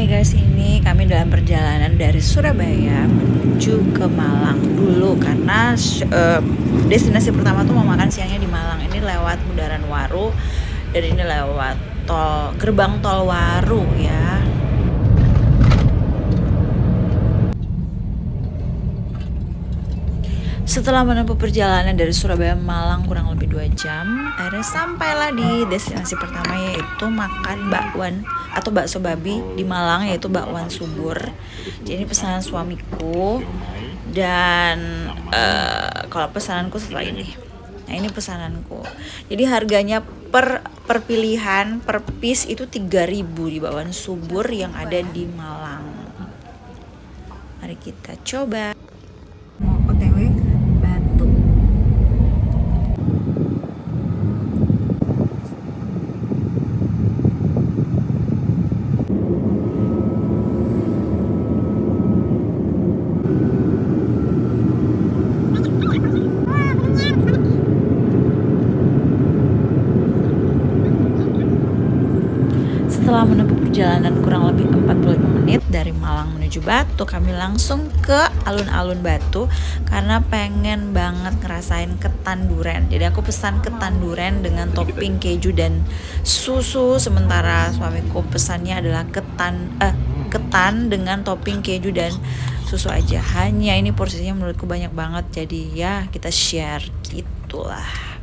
Hai guys, ini kami dalam perjalanan dari Surabaya menuju ke Malang dulu karena destinasi pertama tuh mau makan siangnya di Malang. Ini lewat Bundaran Waru dan ini lewat gerbang tol Waru ya. Setelah menempuh perjalanan dari Surabaya Malang kurang lebih 2 jam, akhirnya sampailah di destinasi pertama, yaitu makan bakwan atau bakso babi di Malang, yaitu bakwan subur. Jadi ini pesanan suamiku dan kalau pesananku setelah ini. Nah, ini pesananku. Jadi harganya per pilihan per piece itu 3.000 di bakwan subur yang ada di Malang. Mari kita coba. Mau OTW Batu. Setelah menempuh perjalanan kurang lebih 45 menit dari Malang menuju Batu, kami langsung ke alun-alun Batu karena pengen banget ngerasain ketan duren. Jadi aku pesan ketan duren dengan topping keju dan susu, sementara suamiku pesannya adalah ketan dengan topping keju dan susu aja. Hanya ini porsinya menurutku banyak banget, jadi ya kita share gitulah.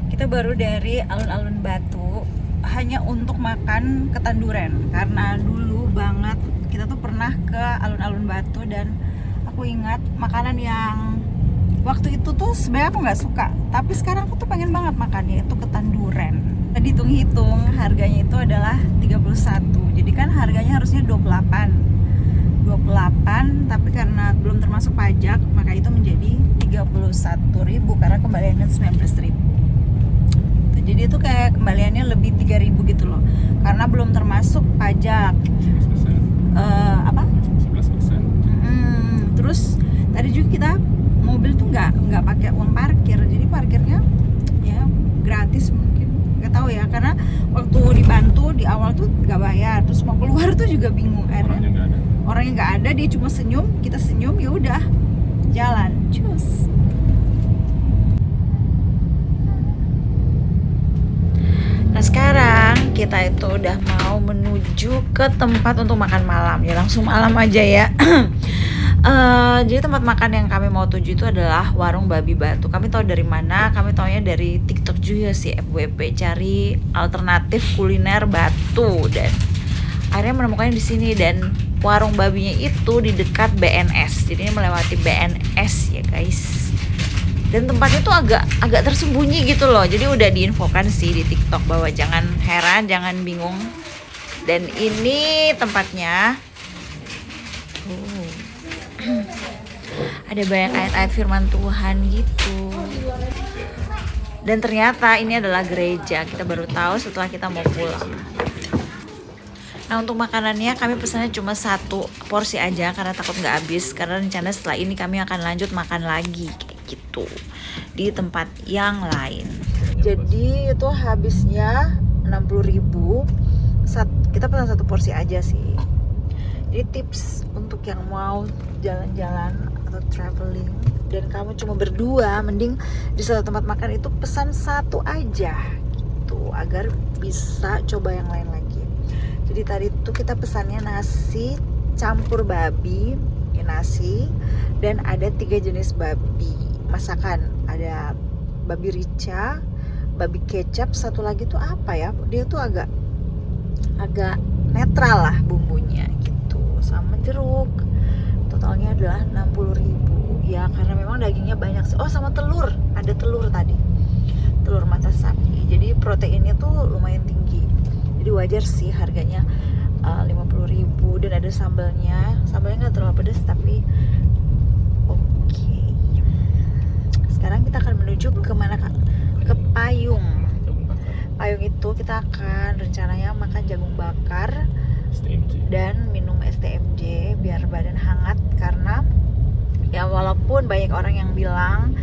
Kita baru dari alun-alun Batu hanya untuk makan ketan duren karena dulu banget kita tuh pernah ke alun-alun Batu dan aku ingat makanan yang waktu itu tuh sebenarnya aku nggak suka, tapi sekarang aku tuh pengen banget makannya, itu ketan duren. Tadi hitung-hitung harganya itu adalah 31, jadi kan harganya harusnya 28, tapi karena belum termasuk pajak maka itu menjadi 31.000 karena kembaliannya 19.000. Jadi itu kayak kembaliannya lebih 3.000 gitu loh, karena belum termasuk pajak. 11%. Terus tadi juga kita mobil tuh nggak pakai uang parkir, jadi parkirnya ya gratis mungkin, nggak tahu ya, karena waktu dibantu di awal tuh nggak bayar, terus mau keluar tuh juga bingung. Akhirnya orangnya nggak ada, dia cuma senyum, kita senyum, ya udah jalan, cus. Nah sekarang kita itu udah mau menuju ke tempat untuk makan malam, ya langsung malam aja ya. Jadi tempat makan yang kami mau tuju itu adalah Warung Babi Batu. Kami tahu dari mana? Kami taunya dari TikTok juga sih, FWP, cari alternatif kuliner Batu, dan akhirnya menemukannya di sini. Dan warung babinya itu di dekat BNS, jadi ini melewati BNS ya guys. Dan tempatnya tuh agak tersembunyi gitu loh, jadi udah diinfokan sih di TikTok bahwa jangan heran, jangan bingung. Dan ini tempatnya ada banyak ayat-ayat firman Tuhan gitu. Dan ternyata ini adalah gereja, kita baru tahu setelah kita mau pulang. Nah untuk makanannya kami pesannya cuma 1 porsi aja karena takut nggak habis, karena rencana setelah ini kami akan lanjut makan lagi kayak gitu di tempat yang lain. Jadi itu habisnya 60.000. Kita pesan 1 porsi aja sih. Jadi tips untuk yang mau jalan-jalan atau traveling dan kamu cuma berdua, mending di satu tempat makan itu pesan 1 aja gitu agar bisa coba yang lain lagi. Jadi tadi tuh kita pesannya nasi campur babi, ya nasi, dan ada 3 jenis babi masakan. Ada babi rica, babi kecap, satu lagi tuh apa ya? Dia tuh agak netral lah bumbunya gitu, sama jeruk. Totalnya adalah 60.000 ya, karena memang dagingnya banyak sih. Oh sama telur, ada telur tadi, telur mata sapi. Jadi proteinnya tuh lumayan tinggi, jadi wajar sih harganya 50.000. Dan ada sambalnya nggak terlalu pedas tapi oke. Sekarang kita akan menuju ke mana Kak? Ke Payung itu kita akan rencananya makan jagung bakar dan minum STMJ biar badan hangat walaupun banyak orang yang bilang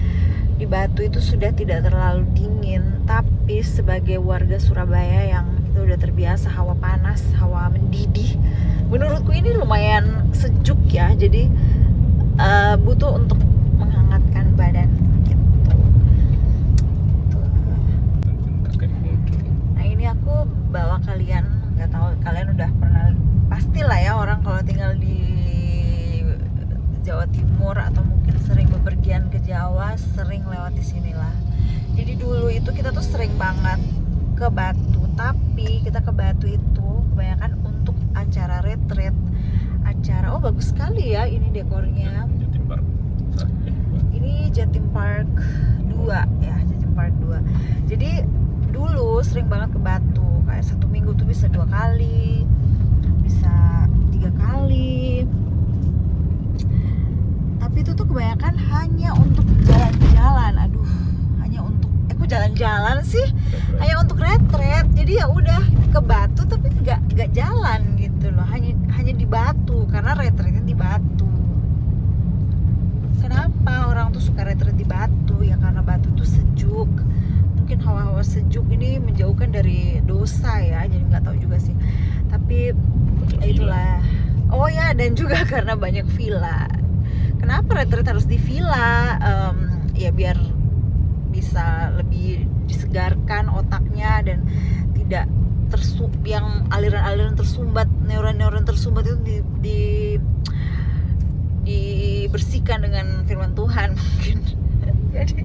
di Batu itu sudah tidak terlalu dingin, tapi sebagai warga Surabaya yang itu udah terbiasa hawa panas, hawa mendidih, menurutku ini lumayan sejuk ya. Jadi butuh untuk menghangatkan badan gitu. Nah ini aku bawa kalian, nggak tahu kalian udah pernah, pastilah ya orang kalau tinggal di Jawa Timur atau mungkin sering bepergian ke Jawa sering lewat di sinilah. Jadi dulu itu kita tuh sering banget ke Batu, tapi kita ke Batu itu kebanyakan untuk acara retreat, acara bagus sekali ya ini dekornya. Ini Jatim Park 2 ya, Jatim Park 2. Jadi dulu sering banget ke Batu, kayak 1 minggu tuh bisa 2 kali, bisa 3 kali. Tapi itu tuh kebanyakan hanya untuk jalan-jalan. Aduh, hanya untuk kok jalan-jalan sih? Hanya untuk retret. Jadi ya udah ke Batu tapi nggak jalan gitu loh. Hanya di Batu karena retretnya di Batu. Kenapa orang tuh suka retret di Batu? Ya karena Batu tuh sejuk. Mungkin hawa-hawa sejuk ini menjauhkan dari dosa ya. Jadi nggak tahu juga sih. Tapi itulah. Oh ya, dan juga karena banyak villa. Kenapa retret harus di villa? Ya biar bisa lebih disegarkan otaknya dan tidak yang aliran-aliran tersumbat, neuron-neuron tersumbat itu dibersihkan dengan firman Tuhan mungkin. Jadi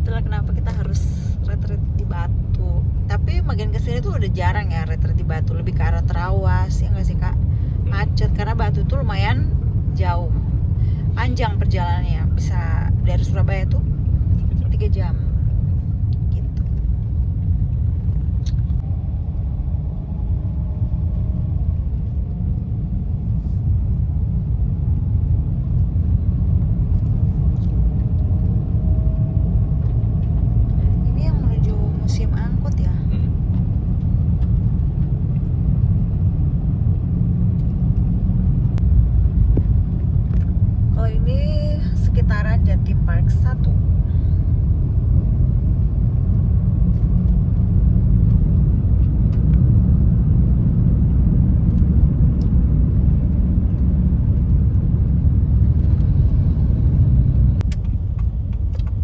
itulah kenapa kita harus retret di Batu. Tapi makin kesini tuh udah jarang ya retret di Batu, lebih ke arah Terawas ya nggak sih Kak? Macet karena Batu tuh lumayan jauh, panjang perjalanannya, bisa dari Surabaya tuh 3 jam gitu. Ini yang menuju museum angkut ya. Kalau ini sekitaran Jatim Park 1.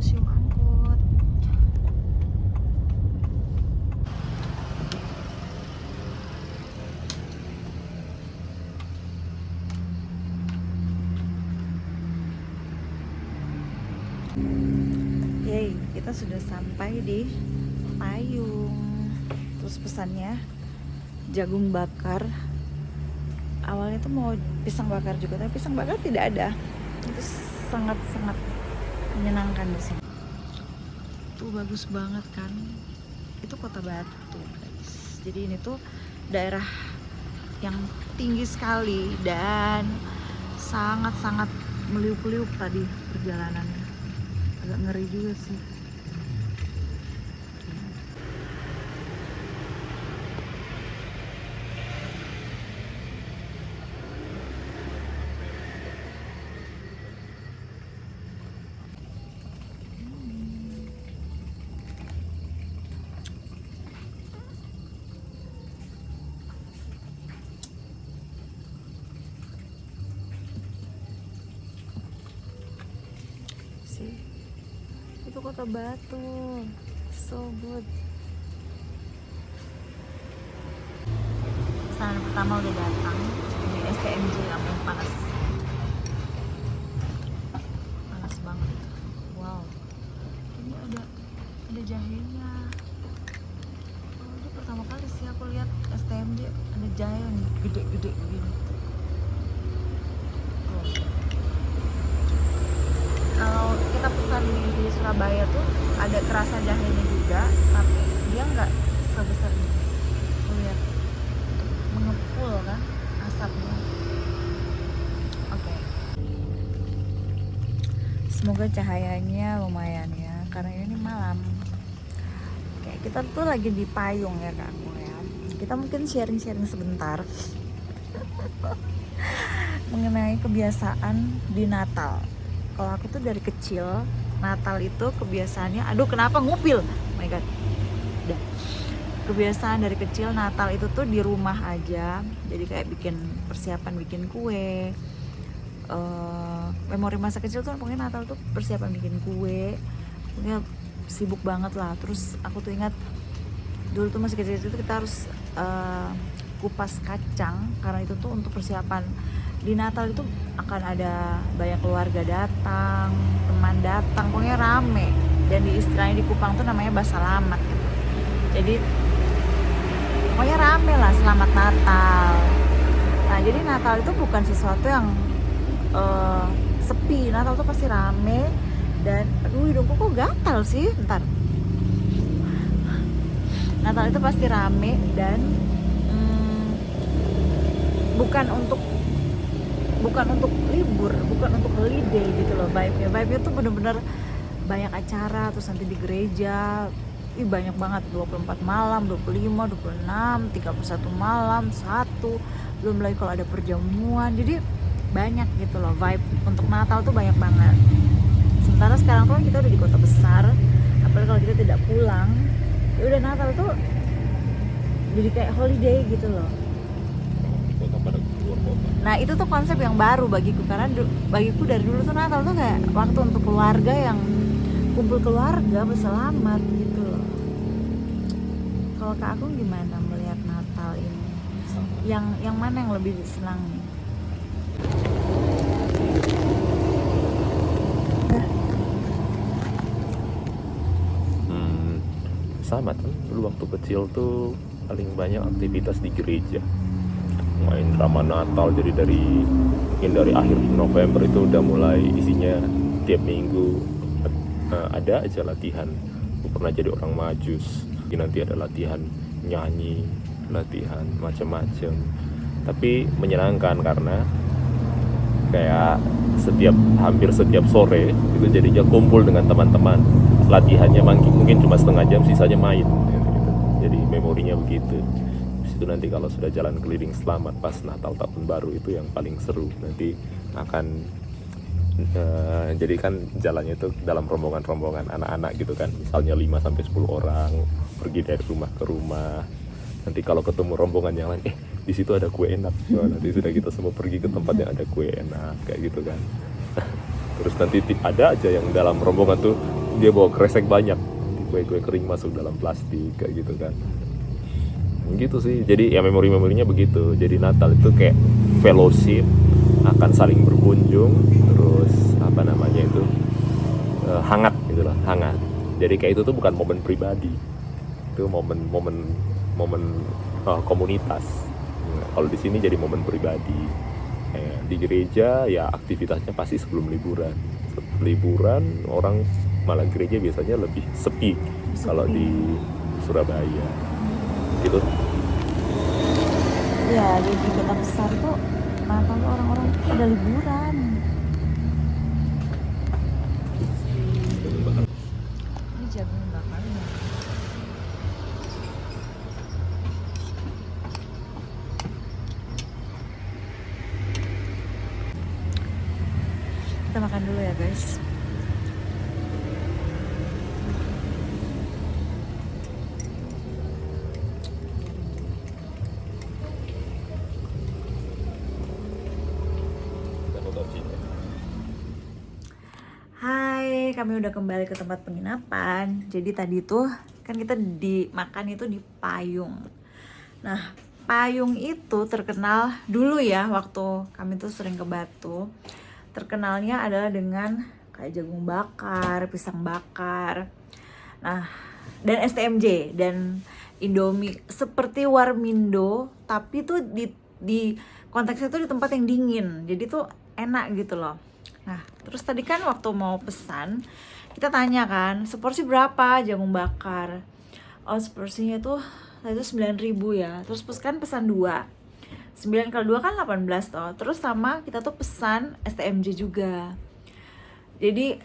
Museum angkut. Yeay, kita sudah sampai di Payung. Terus pesannya jagung bakar. Awalnya tuh mau pisang bakar juga, tapi pisang bakar tidak ada. Itu sangat-sangat menyenangkan di sini. Tuh bagus banget kan? Itu Kota Batu, guys. Jadi ini tuh daerah yang tinggi sekali dan sangat-sangat meliuk-liuk tadi perjalanannya. Agak ngeri juga sih. Itu Kota Batu, so good. Pesanan pertama udah datang di STMJ, ampun panas banget. Wow, ini ada jahenya. Ini pertama kali sih aku lihat STMJ ada jahe yang gede-gede begini. Kalau kita pesan di Surabaya tuh ada kerasa jahenya juga, tapi dia nggak sebesar ini. Lihat, mengepul kan asapnya. Oke. Semoga cahayanya lumayan ya, karena ini malam. Oke, kita tuh lagi di Payung ya Kak ya. Kita mungkin sharing-sharing sebentar mengenai kebiasaan di Natal. Kalau aku tuh dari kecil Natal itu kebiasaannya, aduh kenapa ngupil, oh my god, udah. Kebiasaan dari kecil Natal itu tuh di rumah aja, jadi kayak bikin persiapan bikin kue. Memori masa kecil tuh pokoknya Natal tuh persiapan bikin kue, pokoknya sibuk banget lah. Terus aku tuh ingat dulu tuh masih kecil itu kita harus kupas kacang, karena itu tuh untuk persiapan di Natal itu akan ada banyak keluarga datang, teman datang, pokoknya rame. Dan di istilahnya di Kupang tuh namanya basalamat gitu. Jadi pokoknya rame lah, selamat Natal. Nah jadi Natal itu bukan sesuatu yang sepi. Natal tuh pasti rame. Dan aduh hidungku kok gatal sih, bentar. Natal itu pasti rame dan bukan untuk libur, bukan untuk holiday gitu loh. Vibe-nya tuh bener-bener banyak acara. Terus nanti di gereja banyak banget, 24 malam, 25, 26, 31 malam, 1. Belum lagi kalau ada perjamuan. Jadi banyak gitu loh, vibe untuk Natal tuh banyak banget. Sementara sekarang tuh kita udah di kota besar, apalagi kalau kita tidak pulang, ya udah Natal tuh jadi kayak holiday gitu loh. Kota pada keluar kota. Nah itu tuh konsep yang baru bagiku, karena bagiku dari dulu tuh Natal tuh kayak waktu untuk keluarga, yang kumpul keluarga berselamat gitu loh. Kalau Kak Agung gimana melihat Natal ini? Yang mana yang lebih disenangi? Sama kan, dulu waktu kecil tuh paling banyak aktivitas di gereja, main drama Natal. Jadi mungkin dari akhir November itu udah mulai isinya tiap minggu ada aja latihan. Aku pernah jadi orang majus, nanti ada latihan nyanyi, latihan macam-macam, tapi menyenangkan karena kayak hampir setiap sore itu jadinya kumpul dengan teman-teman. Latihannya mungkin cuma setengah jam, sisanya main gitu. Jadi memorinya begitu. Habis itu nanti kalau sudah jalan keliling selamat pas Natal tahun baru, itu yang paling seru. Nanti akan jadi kan jalannya itu dalam rombongan-rombongan anak-anak gitu kan, misalnya 5-10 orang pergi dari rumah ke rumah. Nanti kalau ketemu rombongan yang lain, di situ ada kue enak, nanti sudah kita semua pergi ke tempat yang ada kue enak kayak gitu kan. Terus nanti ada aja yang dalam rombongan tuh dia bawa kresek banyak, kue-kue kering masuk dalam plastik kayak gitu kan. Gitu sih, jadi ya memori-memorinya begitu. Jadi Natal itu kayak fellowship, akan saling berkunjung, terus hangat gitu lah, hangat. Jadi kayak itu tuh bukan momen pribadi, itu momen komunitas. Kalau di sini jadi momen pribadi. Di gereja ya aktivitasnya pasti sebelum liburan. Liburan orang malah gereja biasanya lebih sepi. Kalau di Surabaya gitu. Ya di kota besar tuh Natal tuh orang-orang pada liburan. Ini jagung bakarnya. Kita makan dulu ya guys. Hai, kami udah kembali ke tempat penginapan. Jadi tadi tuh kan kita makan itu di Payung. Nah, Payung itu terkenal dulu ya, waktu kami tuh sering ke Batu. Terkenalnya adalah dengan kayak jagung bakar, pisang bakar. Nah, dan STMJ dan Indomie seperti Warmindo, tapi tuh di konteksnya tuh di tempat yang dingin. Jadi tuh enak gitu loh. Nah, terus tadi kan waktu mau pesan, kita tanya kan, seporsi berapa jagung bakar? Oh, seporsinya tuh tadi tuh 9.000 ya. Terus kan pesan 2. 9 kali 2 kan 18 toh. Terus sama kita tuh pesan STMJ juga. Jadi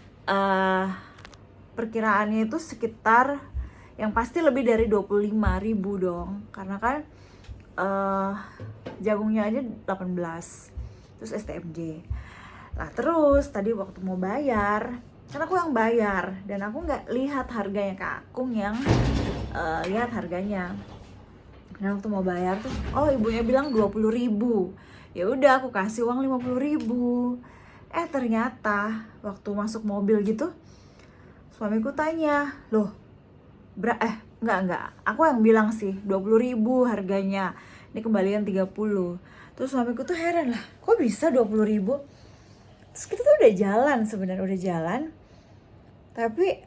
perkiraannya itu sekitar yang pasti lebih dari 25.000 dong. Karena kan jagungnya aja 18. Terus STMJ. Lah terus tadi waktu mau bayar, karena aku yang bayar dan aku nggak lihat harganya, Kak Akung yang lihat harganya. Dan waktu mau bayar tuh, oh ibunya bilang 20.000. Ya udah aku kasih uang 50.000. Ternyata waktu masuk mobil gitu, suamiku tanya, loh, enggak, aku yang bilang sih 20.000 harganya, ini kembalian 30. Terus suamiku tuh heran lah, kok bisa 20.000? Terus kita tuh udah jalan sebenarnya, tapi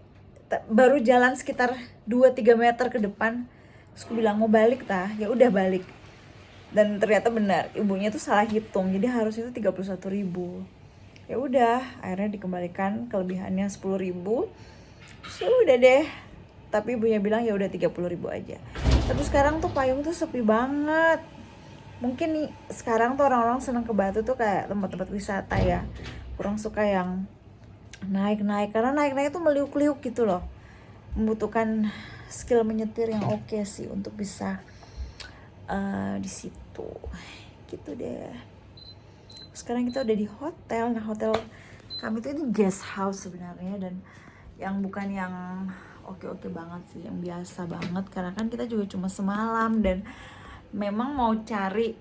baru jalan sekitar 2-3 meter ke depan. Terus aku bilang mau balik tah, ya udah balik. Dan ternyata benar, ibunya tuh salah hitung, jadi harusnya itu 31.000. Ya udah, akhirnya dikembalikan kelebihannya 10.000. Terus ya udah deh. Tapi ibunya bilang ya udah 30.000 aja. Tapi sekarang tuh Payung tuh sepi banget. Mungkin nih sekarang tuh orang-orang seneng ke Batu tuh kayak tempat-tempat wisata ya. Kurang suka yang naik-naik, karena naik-naik tuh meliuk-liuk gitu loh. Membutuhkan skill menyetir yang oke sih untuk bisa di situ. Gitu deh. Sekarang kita udah di hotel. Nah, hotel kami tuh ini guest house sebenarnya, dan yang bukan yang oke-oke banget sih, yang biasa banget, karena kan kita juga cuma semalam dan memang mau cari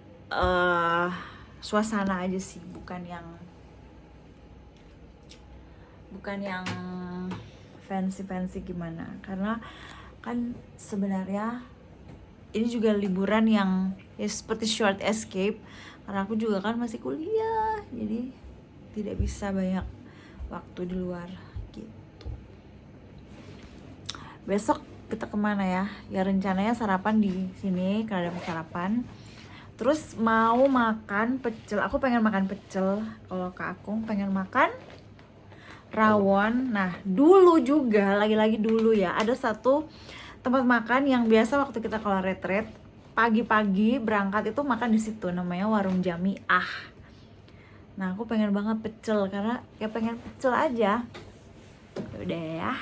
suasana aja sih, bukan yang fancy gimana, karena kan sebenarnya ini juga liburan yang ya seperti short escape, karena aku juga kan masih kuliah, jadi tidak bisa banyak waktu di luar gitu. Besok kita kemana ya? Ya rencananya sarapan di sini karena ada sarapan. Terus mau makan pecel. Aku pengen makan pecel. Kalau Kak Akung pengen makan rawon. Nah dulu juga, lagi-lagi dulu ya, ada satu tempat makan yang biasa waktu kita kalau retret pagi-pagi berangkat itu makan di situ, namanya Warung Jamiah. Nah aku pengen banget pecel, karena ya pengen pecel aja. Udah ya.